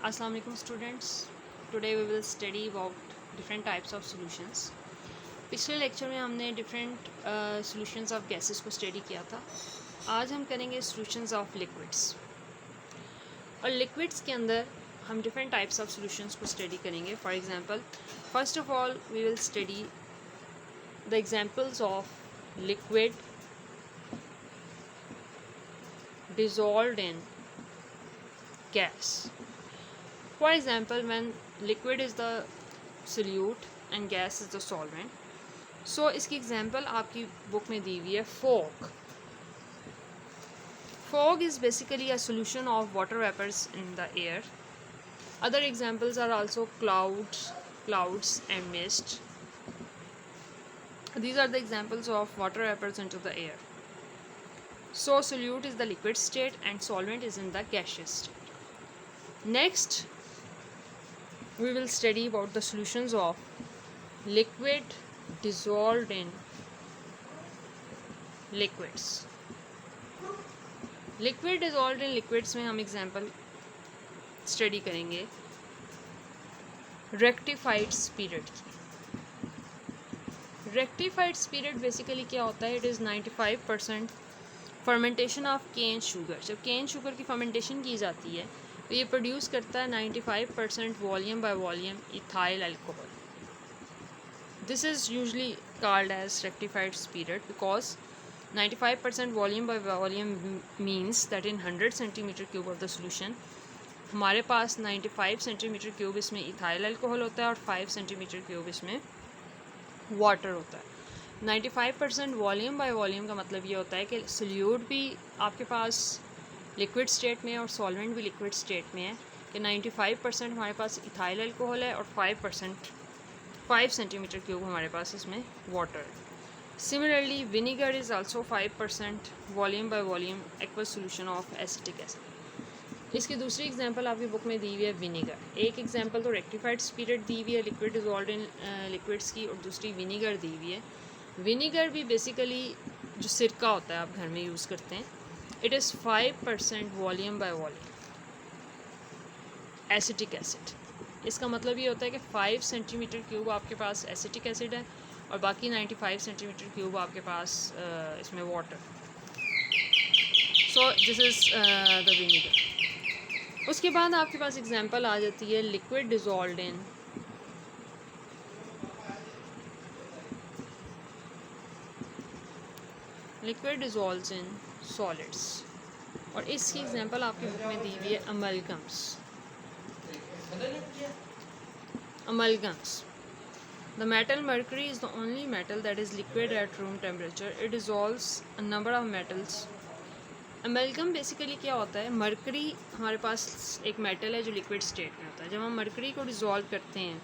Assalamu alaikum students. Today we will study about different types of solutions. पिछले lecture में हमने different solutions of gases को study किया था. आज हम करेंगे सॉल्यूशंस ऑफ लिक्विड्स. और लिक्विड्स के अंदर हम डिफरेंट टाइप्स ऑफ सॉल्यूशंस को स्टडी करेंगे. For example, first of all we will study the examples of liquid dissolved in gas. For example, when liquid is the solute and gas is the solvent. So इसकी example आपकी book में दी हुई है fog. Fog is basically a solution of water vapors in the air. Other examples are also clouds and mist. These are the examples of water vapors into the air. So solute is the liquid state and solvent is in the gaseous state. Next, we will study about the solutions of liquid dissolved in liquids. Liquid dissolved in liquids में हम example study करेंगे rectified spirit की. Rectified spirit basically क्या होता है? It is 95% fermentation of cane sugar. जब cane sugar की fermentation की जाती है तो ये प्रोड्यूस करता है 95% volume by volume ethyl alcohol. This is usually called as rectified spirit because 95% volume by volume means that in 100 centimetre cube of the solution हमारे पास 95 सेंटीमीटर क्यूब इसमें इथाइल अल्कोहल होता है और 5 सेंटीमीटर क्यूब इसमें water होता है. 95% volume by volume का मतलब ये होता है कि सोल्यूट भी आपके पास लिक्विड स्टेट में है और सॉल्वेंट भी लिक्विड स्टेट में है कि 95% हमारे पास इथाइल अल्कोहल है और 5 सेंटीमीटर क्यूब हमारे पास इसमें वाटर है. Similarly vinegar is also 5% volume by volume aqueous solution of acetic acid. इसकी दूसरी एग्जांपल आपकी बुक में दी हुई है विनीगर. एक एग्जांपल तो रेक्टिफाइड स्पिरिट दी हुई है लिक्विड डिसॉल्व्ड इन लिक्विड्स की और दूसरी विनीगर दी हुई है. विनीगर भी बेसिकली जो सिरका होता है आप घर में यूज़ करते हैं. It is 5% volume by volume acetic acid. इसका मतलब ये होता है कि 5 सेंटीमीटर क्यूब आपके पास एसिटिक एसिड है और बाकी 95 सेंटीमीटर क्यूब आपके पास इसमें water. So this is the vinegar. उसके बाद आपके पास एग्जांपल आ जाती है liquid dissolved in liquid dissolves in solids. और इसकी एग्जांपल आपकी बुक में दी हुई है amalgams. The metal mercury is the only metal that is liquid at room temperature. It dissolves a number of metals. Amalgam basically क्या होता है? मर्करी हमारे पास एक मेटल है जो लिक्विड स्टेट में होता है. जब हम मर्करी को डिसॉल्व करते हैं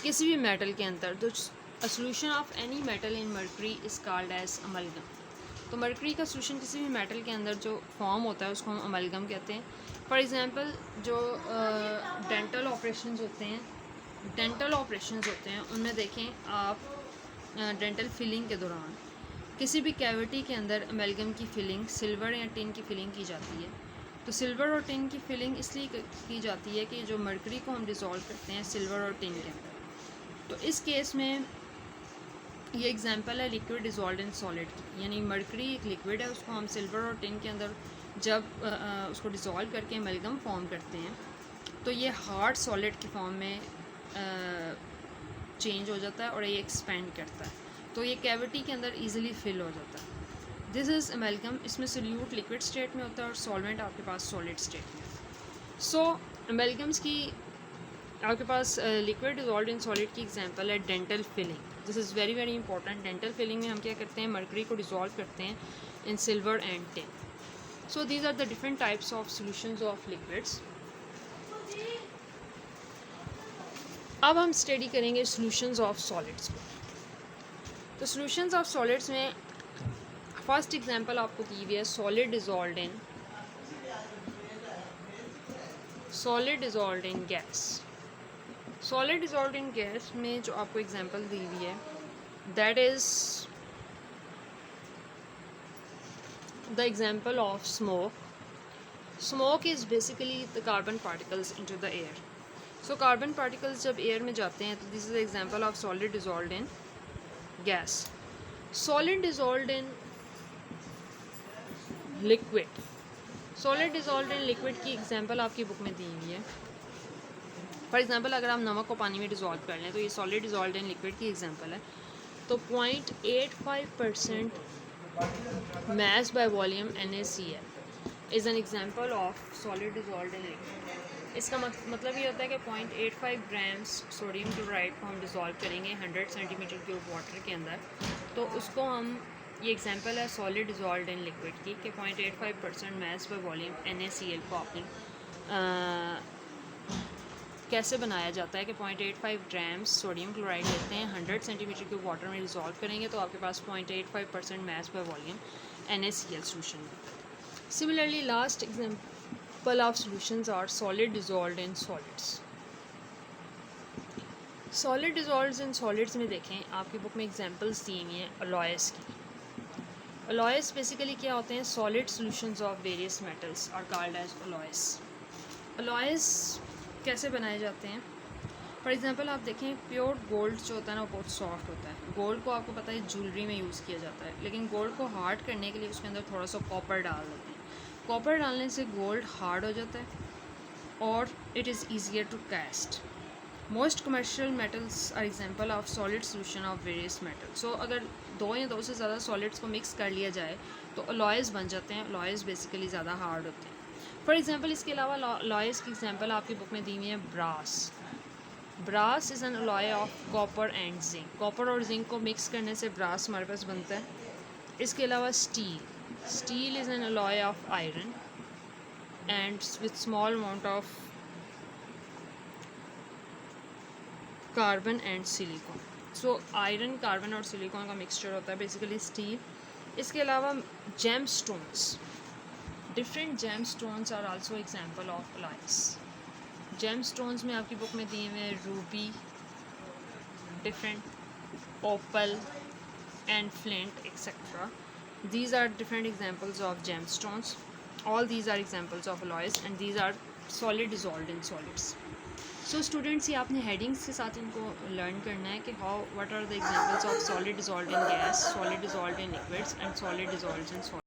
किसी भी मेटल के अंदर तो A solution of any metal in mercury is called as amalgam. तो मर्करी का सोल्यूशन किसी भी मेटल के अंदर जो फॉर्म होता है उसको हम अमलगम कहते हैं. फॉर एग्जांपल जो डेंटल ऑपरेशंस होते हैं उनमें देखें आप डेंटल फिलिंग के दौरान किसी भी कैविटी के अंदर अमलगम की फिलिंग सिल्वर या टिन की फिलिंग की जाती है. तो सिल्वर और टिन की फिलिंग इसलिए की जाती है कि जो मर्करी को हम डिसॉल्व करते हैं सिल्वर और टिन के अंदर. तो इस केस में ये एग्जांपल है लिक्विड डिसॉल्व्ड इन सॉलिड की. यानी मर्करी एक लिक्विड है, उसको हम सिल्वर और टिन के अंदर जब उसको डिसॉल्व करके अमलगम फॉर्म करते हैं तो ये हार्ड सॉलिड की फॉर्म में चेंज हो जाता है और ये एक्सपेंड करता है. तो ये कैविटी के अंदर इजीली फिल हो जाता है. This is amalgam. इसमें सोल्यूट लिक्विड स्टेट में होता है और सॉल्वेंट आपके पास सॉलिड स्टेट में. सो अमलगम्स की आपके पास लिक्विड डिसॉल्व्ड इन सॉलिड की एग्जांपल है dental filling. This is very very important. Dental filling में हम क्या करते हैं? मर्करी को डिसॉल्व करते हैं in silver and tin. So these are the different types of solutions of liquids. अब हम स्टडी करेंगे सॉल्यूशंस ऑफ सॉलिड्स को. तो सॉल्यूशंस ऑफ सॉलिड्स में फर्स्ट एग्जांपल आपको दी हुई है solid dissolved in gas. Solid dissolved in gas में जो आपको एग्जांपल दी हुई है that is the example of smoke. Smoke is basically the carbon particles into the air. So carbon particles जब एयर में जाते हैं तो this is example of solid dissolved in gas. Solid dissolved in liquid. Solid dissolved in liquid की example आपकी book में दी हुई है। फॉर एग्जांपल अगर आप नमक को पानी में डिसॉल्व कर लें तो ये सॉलिड डिसॉल्व्ड इन लिक्विड की एग्जांपल है। तो 0.85% mass by volume NaCl is an example of solid dissolved in liquid। इसका मतलब ये होता है कि 0.85 ग्राम्स सोडियम क्लोराइड को हम डिसॉल्व करेंगे 100 सेंटीमीटर क्यूब वाटर के अंदर, तो उसको हम, ये एग्जांपल है सॉलिड डिसॉल्व्ड इन लिक्विड की कि 0.85% mass by volume NaCl को आपने कैसे बनाया जाता है कि 0.85 ग्राम्स सोडियम क्लोराइड लेते हैं, 100 सेंटीमीटर क्यूब वाटर में डिसॉल्व करेंगे तो आपके पास 0.85% mass by volume NaCl solution। Similarly, last example of solutions are solid dissolved in solids। solid dissolved in solids में देखें आपकी बुक में एग्जांपल्स दी हुई हैं अलॉयस की। अलॉयस बेसिकली क्या होते हैं? Solid solutions of various metals are called as alloys. Alloys कैसे बनाए जाते हैं? फॉर एग्जांपल आप देखें प्योर गोल्ड जो होता है ना वो बहुत सॉफ्ट होता है। गोल्ड को आपको पता है ज्वेलरी में यूज़ किया जाता है, लेकिन गोल्ड को हार्ड करने के लिए उसके अंदर थोड़ा सा कॉपर डाल देते हैं। कॉपर डालने से गोल्ड हार्ड हो जाता है और it is easier to cast. Most commercial metals are example of solid solution of various metals. So अगर दो या दो से ज़्यादा सॉलिड्स को मिक्स कर लिया जाए तो अलॉयस बन जाते हैं। अलॉयस बेसिकली ज़्यादा हार्ड होते हैं। फॉर एग्जांपल इसके अलावा अलॉयस की एग्जांपल आपकी बुक में दी हुई है brass. Brass is an alloy of copper and zinc. Copper और जिंक को मिक्स करने से ब्रास हमारे पास बनता है। इसके अलावा steel. Steel is an alloy of iron and with small amount of carbon and silicon. So iron, carbon और सिलिकॉन का मिक्सचर होता है बेसिकली स्टील। इसके अलावा gem stones, different gem stones are also example of alloys. Gem stones में आपकी book में दिए हुए हैं ruby, different opal and flint etcetera. These are different examples of gemstones. All these are examples of alloys and these are solid dissolved in solids. So students, ये आपने headings के साथ इनको learn करना है कि what are the examples of solid dissolved in gas, solid dissolved in liquids and solid dissolved in solids।